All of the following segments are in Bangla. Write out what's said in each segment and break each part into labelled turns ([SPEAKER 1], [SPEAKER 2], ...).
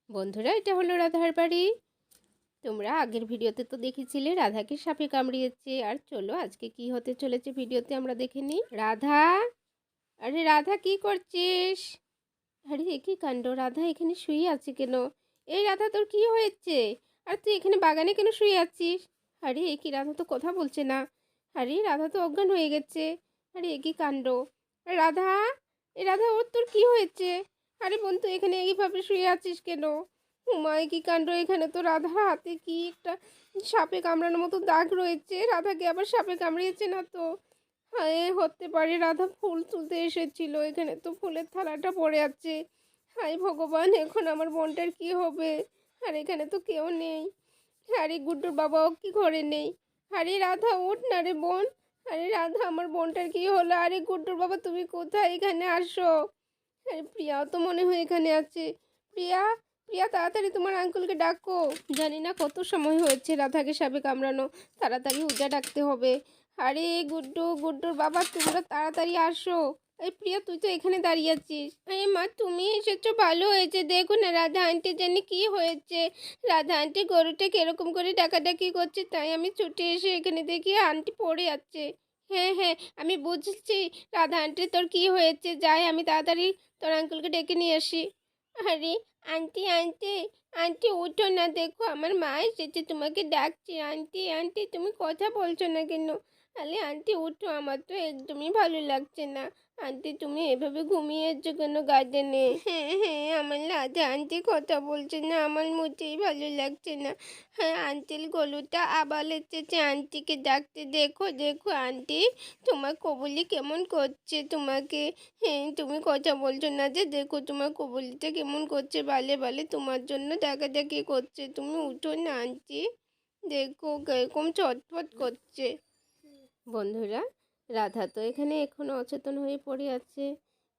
[SPEAKER 1] বন্ধুরা, এটা হলো রাধার বাড়ি। তোমরা আগের ভিডিওতে তো দেখেছিলে রাধাকে সাপে কামড়িয়েছে। আর চলো আজকে কি হতে চলেছে ভিডিওতে আমরা দেখে নিই। রাধা, আরে রাধা কি করছিস? আরে এ কি কাণ্ড, রাধা এখানে শুয়ে আছে কেন? এই রাধা, তোর কি হয়েছে? আর তুই এখানে বাগানে কেন শুয়ে আছিস? আরে এ কি, রাধা তো কথা বলছে না। আরে রাধা তো অজ্ঞান হয়ে গেছে। আরে এ কি কাণ্ড। রাধা, এ রাধা, ওর তোর কি হয়েছে? আরে বোন, তুই এখানে এইভাবে শুয়ে আছিস কেন? হুমায় কি কাণ্ড, এখানে তো রাধার হাতে কি একটা সাপে কামড়ানোর মতো দাগ রয়েছে। রাধাকে আবার সাপে কামড়িয়েছে না তো? হায়, হতে পারে রাধা ফুল তুলতে এসেছিল, এখানে তো ফুলের থালাটা পড়ে আছে। হায় ভগবান, এখন আমার বোনটার কি হবে? আর এখানে তো কেউ নেই। আরে গুড্ডুর বাবাও কি ঘরে নেই? আরে রাধা, ওঠ না রে বোন। আরে রাধা, আমার বোনটার কি হলো? আরে গুড্ডুর বাবা, তুমি কোথায়? এখানে আসো। আরে প্রিয়াও তো মনে হয় এখানে আছে। প্রিয়া, প্রিয়া, তাড়াতাড়ি তোমার আঙ্কেলকে ডাকো। জানি না কত সময় হয়েছে রাধাকে সাপে কামড়ানো। তাড়াতাড়ি উজা ডাকতে হবে। আরে গুড্ডু, গুড্ডুর বাবা, তোমরা তাড়াতাড়ি আসো। এই প্রিয়া, তুই তো এখানে দাঁড়িয়ে আছিস। আরে মা, তুমি এসেছো, ভালো হয়েছে। দেখো না রাধা আন্টি জানি কি হয়েছে। রাধা আন্টি গরুটাকে এরকম করে ডাকাডাকি করছে, তাই আমি ছুটে এসে এখানে দেখি আন্টি পড়ে আছে। হ্যাঁ হ্যাঁ, আমি বুঝছি। রাধা আন্টি, তোর কি হয়েছে? যাই আমি তাড়াতাড়ি তোর আঙ্কেলকে ডেকে নিয়ে আসি। আরে আন্টি, আন্টি, আন্টি উঠো না, দেখো আমার মা এসেছে, তোমাকে ডাকছি। আন্টি, আন্টি, তুমি কথা বলছো না কেন? আরে আন্টি উঠো, আমার তো একদমই ভালো লাগছে না। আন্টি, তুমি এভাবে ঘুমিয়েছো কেন গার্ডেনে? হ্যাঁ হ্যাঁ, আমার রাধা আন্টি কথা বলছে না, আমার মোটেই ভালো লাগছে না। হ্যাঁ, আন্টির গলুটা আবার এসেছে, আন্টিকে ডাকতে। দেখো দেখো আন্টি, তোমার কবুলি কেমন করছে তোমাকে। হ্যাঁ, তুমি কথা বলছো না যে, দেখো তোমার কবুলিটা কেমন করছে, বালে বালে তোমার জন্য ডাকাডাকি করছে। তুমি উঠো না আন্টি, দেখো এরকম ছটফট করছে। বন্ধুরা, রাধা তো এখানে এখনো অচেতন হয়ে পড়ে আছে,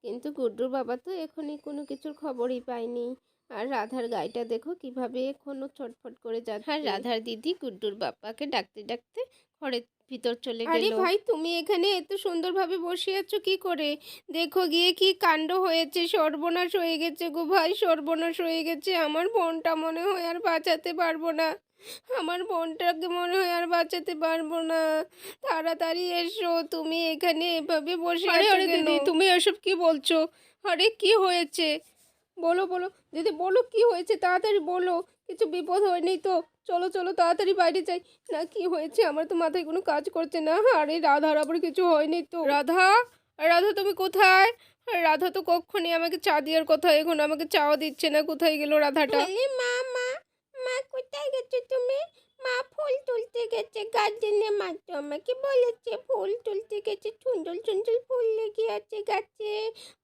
[SPEAKER 1] কিন্তু গুড্ডুর বাবা তো এখনই কোনো কিছুর খবরই পায়নি। আর রাধার গায়েটা দেখো কিভাবে এখনো ছটফট করে যাচ্ছে। আর রাধার দিদি গুড্ডুর বাবাকে ডাকতে ডাকতে ঘরের ভিতর চলে গেল। আরে ভাই, তুমি এখানে এত সুন্দরভাবে বসে আছো কি করে? দেখো গিয়ে কি কাণ্ড হয়েছে, সর্বনাশ হয়ে গেছে গো ভাই, সর্বনাশ হয়ে গেছে। আমার বোনটা মনে হয় আর বাঁচাতে পারবো না। আমার বোনটাকে মনে হয় আর বাঁচাতে পারবো না। তাড়াতাড়ি এসো, তুমি এখানে এভাবে বসে আছো কেন? দিদি, তুমি এসব কি বলছো? আরে কি হয়েছে? বলো বলো দিদি, বলো কি হয়েছে, তাড়াতাড়ি বলো। কিছু বিপদ হয়নি তো? চলো চলো তাড়াতাড়ি বাইরে যাই। না, কি হয়েছে? আমার তো মাথায় কোনো কাজ করছে না। আরে রাধার আবার কিছু হয়নি তো? রাধা, রাধা তুমি কোথায়? রাধা তো কক্ষণই আমাকে চা দেওয়ার কথা, এখন আমাকে চাও দিচ্ছে না। কোথায় গেল রাধাটা? মা, মা, মা কোথায় গেছো তুমি? মা ফুল তুলতে গেছে গার্ডেনে, মা তো আমাকে বলেছে ফুল তুলতে গেছে, সুন্দর সুন্দর ফুল লেগে আছে গাছে,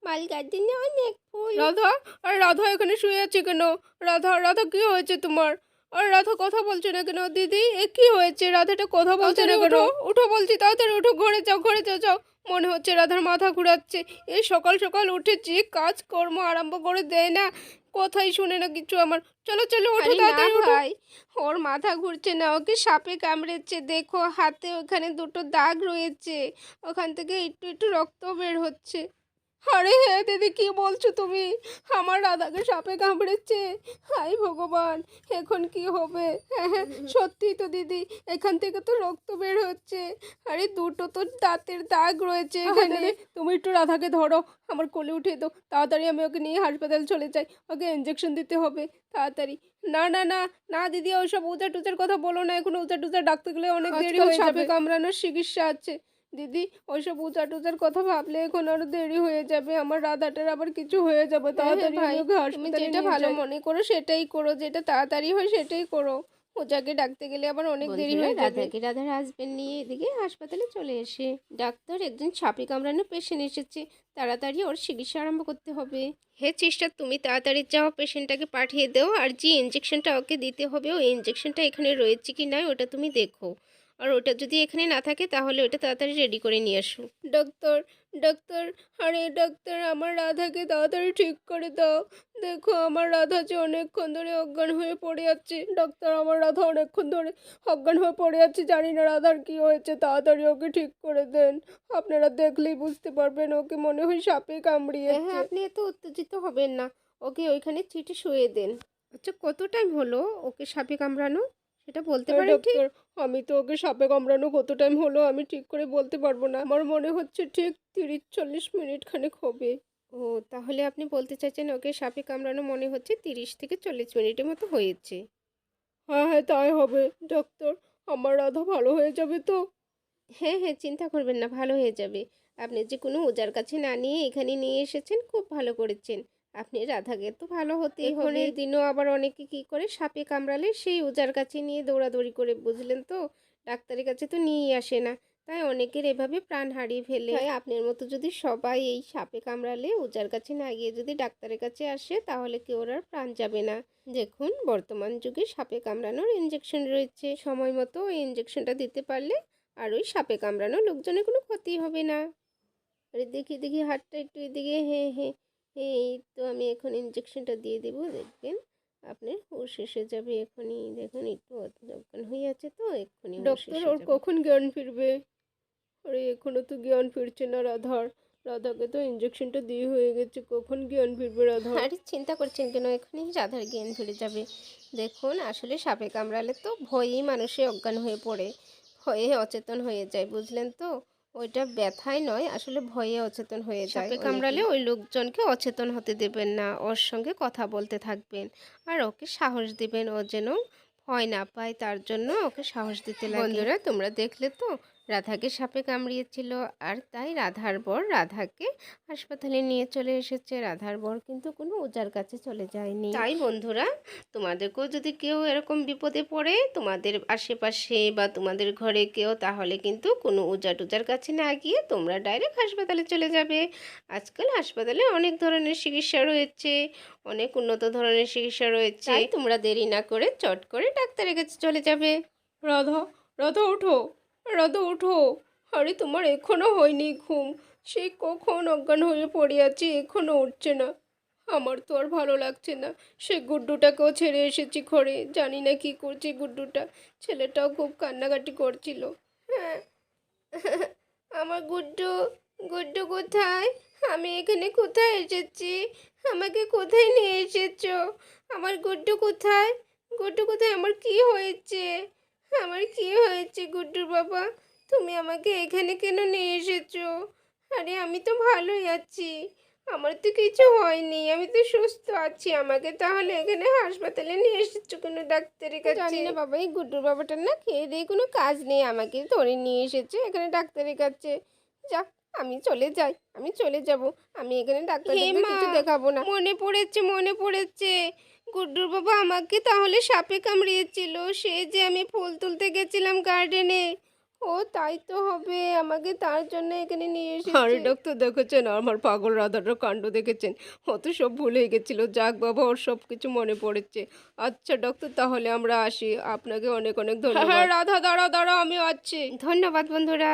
[SPEAKER 1] মাল গার্ডেনে অনেক ফুল। রাধা, আর রাধা এখানে শুয়ে আছে কেন? রাধা, রাধা কি হয়েছে তোমার? আর রাধা কথা বলছে না কেন? দিদি, এ কি হয়েছে? রাধাটা কথা বলছে না কেন? উঠো বলছি, তাড়াতাড়ি উঠো, ঘরে যাও, ঘরে যাও, যাও। মনে হচ্ছে রাধার মাথা ঘুরাচ্ছে। এই সকাল সকাল উঠেছি, কাজকর্ম আরম্ভ করে দেয় না, কথাই শুনে না কিছু আমার। চলো চলো ওঠো, তাড়াতাড়ি উঠো। ভাই, ওর মাথা ঘুরছে না, ওকে সাপে কামড়েছে। দেখো হাতে ওখানে দুটো দাগ রয়েছে, ওখান থেকে একটু একটু রক্ত বের হচ্ছে। আরে হ্যাঁ দিদি, কি বলছো তুমি? আমার রাধাকে সাপে কামড়েছে। হাই ভগবান, এখন কি হবে? হ্যাঁ হ্যাঁ, সত্যি তো দিদি, এখান থেকে তো রক্ত বের হচ্ছে। আরে দুটো তো দাঁতের দাগ রয়েছে এখানে। তুমি একটু রাধাকে ধরো, আমার কোলে উঠিয়ে দাও তাড়াতাড়ি, আমি ওকে নিয়ে হাসপাতাল চলে যাই। ওকে ইঞ্জেকশন দিতে হবে তাড়াতাড়ি। না না না, না দিদি, ওইসব উজা টুজার কথা বলো না, এখন উজা টুজা ডাকতে গেলে অনেক দেরি হয়ে যাবে। সাপে কামড়ানোর চিকিৎসা আছে দিদি, ওইসব উজা টুজার কথা ভাবলে এখন আরো দেরি হয়ে যাবে। আমার রাধাটার আবার কিছু হয়ে যাবে, তাড়াতাড়ি ওকে হাসপাতালে যেটা ভালো মনে করো সেটাই করো, যেটা তাড়াতাড়ি হয় সেটাই করো। ওজাকে ডাকতে গেলে আবার অনেক দেরি হয়ে যাবে। রাধাকে রাধার হাজবেন্ড নিয়ে এদিকে হাসপাতালে চলে এসে ডাক্তার, একজন সাপে কামড়ানো পেশেন্ট এসেছে, তাড়াতাড়ি ওর চিকিৎসা আরম্ভ করতে হবে। হে চেষ্টা, তুমি তাড়াতাড়ি যাও, পেশেন্টটাকে পাঠিয়ে দাও। আর যে ইঞ্জেকশনটা ওকে দিতে হবে, ওই ইঞ্জেকশনটা এখানে রয়েছে কি না ওটা তুমি দেখো। আর ওটা যদি এখানে না থাকে তাহলে ওটা তাড়াতাড়ি রেডি করে নিয়ে আসো। ডাক্তার, ডাক্তার, আরে ডাক্তার, আমার রাধাকে তাড়াতাড়ি ঠিক করে দাও। দেখো আমার রাধা যে অনেকক্ষণ ধরে অজ্ঞান হয়ে পড়ে আছে। ডাক্তার, আমার রাধা অনেকক্ষণ ধরে অজ্ঞান হয়ে পড়ে আছে, জানি না রাধার কি হয়েছে, তাড়াতাড়ি ওকে ঠিক করে দেন। আপনারা দেখলেই বুঝতে পারবেন, ওকে মনে হয় সাপে কামড়িয়েছে। হ্যাঁ, আপনি এত উত্তেজিত হবেন না, ওকে ওইখানে চিটে শুয়ে দেন। আচ্ছা, কত টাইম হলো ওকে সাপে কামড়ানো সেটা বলতে পারেন ঠিক?
[SPEAKER 2] ডক্টর, আমি তো ওকে সাপে কামড়ানো কত টাইম হলো আমি ঠিক করে বলতে পারবো না। আমার মনে হচ্ছে ঠিক 30-40 মিনিট খানেক হবে।
[SPEAKER 1] ও, তাহলে আপনি বলতে চাইছেন ওকে সাপে কামড়ানো মনে হচ্ছে 30 থেকে 40 মিনিটের মতো হয়েছে।
[SPEAKER 2] হ্যাঁ, হ্যাঁ, তাই হবে। ডক্টর, আমার রাধা ভালো হয়ে যাবে তো?
[SPEAKER 1] হ্যাঁ, হ্যাঁ, চিন্তা করবেন না, ভালো হয়ে যাবে। আপনি যে কোনো ওঝার কাছে না নিয়ে এখানে নিয়ে এসেছেন, খুব ভালো করেছেন। আপনি রাধাকে তো ভালো হতেই হবে। এখনের দিনেও আবার অনেকে কি করে সাপে কামড়ালে সেই ওঝার কাছে নিয়ে দৌড়াদৌড়ি করে, বুঝলেন তো? ডাক্তারের কাছে তো নিয়েই আসে না। তাই অনেকের এভাবে প্রাণ হারিয়ে ফেলে। তাই আপনার মতো যদি সবাই এই সাপে কামড়ালে ওঝার কাছে না গিয়ে যদি ডাক্তারের কাছে আসে, তাহলে কেউ আর প্রাণ যাবে না। দেখুন, বর্তমান যুগে সাপে কামড়ানোর ইনজেকশন রয়েছে। সময় মতো ওই ইনজেকশনটা দিতে পারলে আর ওই সাপে কামড়ানো লোকজনের কোনো ক্ষতি হবে না। আরে দেখি দেখি, হাতটা একটু এদিকে, হ্যাঁ হ্যাঁ হ্যাঁ, এই তো আমি এখন ইনজেকশনটা দিয়ে দেবো, দেখবেন আপনার হুঁশ এসে যাবে এখনই। দেখুন, একটু অজ্ঞান হয়ে আছে তো, এক্ষুনি হুঁশ
[SPEAKER 2] ডক্টর,
[SPEAKER 1] এসে
[SPEAKER 2] ওর
[SPEAKER 1] যাবে।
[SPEAKER 2] কখন জ্ঞান ফিরবে? আরে এখনো তো জ্ঞান ফিরছে না রাধার। রাধাকে তো ইঞ্জেকশনটা দিয়ে হয়ে গেছে, কখন জ্ঞান ফিরবে রাধার?
[SPEAKER 1] আরে চিন্তা করছেন কেন, এখনই রাধার জ্ঞান ফিরে যাবে। দেখুন, আসলে সাপে কামড়ালে তো ভয়েই মানুষে অজ্ঞান হয়ে পড়ে, ভয়ে অচেতন হয়ে যায়, বুঝলেন তো? ওইটা ব্যথায় নয়, আসলে ভয়ে অচেতন হয়ে যায়। সাপে কামড়ালে ওই লোকজনকে অচেতন হতে দেবেন না, ওর সঙ্গে কথা বলতে থাকবেন আর ওকে সাহস দিবেন, ও যেন ভয় না পায়, তার জন্য ওকে সাহস দিতে লাগে। বন্ধুরা, তোমরা দেখলে তো রাধাকে সাপে কামড়িয়েছিল, আর তাই রাধার বর রাধাকে হাসপাতালে নিয়ে চলে এসেছে। রাধার বর কিন্তু কোনো ওঝার কাছে চলে যায়নি। তাই বন্ধুরা, তোমাদেরকেও যদি কেউ এরকম বিপদে পড়ে, তোমাদের আশেপাশে বা তোমাদের ঘরে কেউ, তাহলে কিন্তু কোনো ওঝা টুজার কাছে না গিয়ে তোমরা ডাইরেক্ট হাসপাতালে চলে যাবে। আজকাল হাসপাতালে অনেক ধরনের চিকিৎসা রয়েছে, অনেক উন্নত ধরনের চিকিৎসা রয়েছে। তাই তোমরা দেরি না করে চট করে ডাক্তারের কাছে চলে যাবে।
[SPEAKER 2] রাধা, রাধা ওঠো, রাধা ওঠো। আরে তোমার এখনো হয়নি ঘুম? সেই কখন অজ্ঞান হয়ে পড়ে আছি, এখনো উঠছে না। আমার তো আর ভালো লাগছে না। সে গুড্ডুটাকেও ছেড়ে এসেছি ঘরে, জানি না কি করছে গুড্ডুটা। ছেলেটাও খুব কান্নাকাটি করছিল। হ্যাঁ, আমার গুড্ডু, গুড্ডু কোথায়? আমি এখানে কোথায় এসেছি? আমাকে কোথায় নিয়ে এসেছো? আমার গুড্ডু কোথায়? গুড্ডু কোথায়? আমার কি হয়েছে? আমার কি হয়েছে গুড্ডুর বাবা? তুমি আমাকে এখানে কেন নিয়ে এসেছো? আরে আমি তো ভালোই আছি, আমার তো কিছু হয়নি, আমি তো সুস্থ আছি। আমাকে তাহলে এখানে হাসপাতালে নিয়ে এসেছো কেন, ডাক্তারের কাছে?
[SPEAKER 1] জানি না বাবা, এই গুড্ডুর বাবাটার না খেয়ে দিয়ে কোনো কাজ নেই, আমাকে ধরে নিয়ে এসেছে এখানে ডাক্তারের কাছে। যাক, আমি চলে যাই, আমি চলে যাব, আমি এখানে ডাক্তারকে কিছু দেখাবো না। মনে পড়েছে, মনে পড়েছে, গুড্ডুর বাবা আমাকে তাহলে সাপে কামড়িয়েছিল, সে যে আমি ফুল তুলতে গেছিলাম গার্ডেনে। ও তাই তো হবে, আমাকে তার জন্য এখানে নিয়ে
[SPEAKER 2] আরে
[SPEAKER 1] এসেছে।
[SPEAKER 2] ডাক্তার, দেখেছেন আমার পাগল রাধাটার কাণ্ড দেখেছেন? ও তো সব ভুলে গেছিল। যাক বাবা, ওর সব কিছু মনে পড়েছে। আচ্ছা ডক্টর, তাহলে আমরা আসি। আপনাকে অনেক অনেক ধন্যবাদ।
[SPEAKER 1] রাধা, দাঁড়াও দাঁড়াও, আমিও আছি। ধন্যবাদ বন্ধুরা।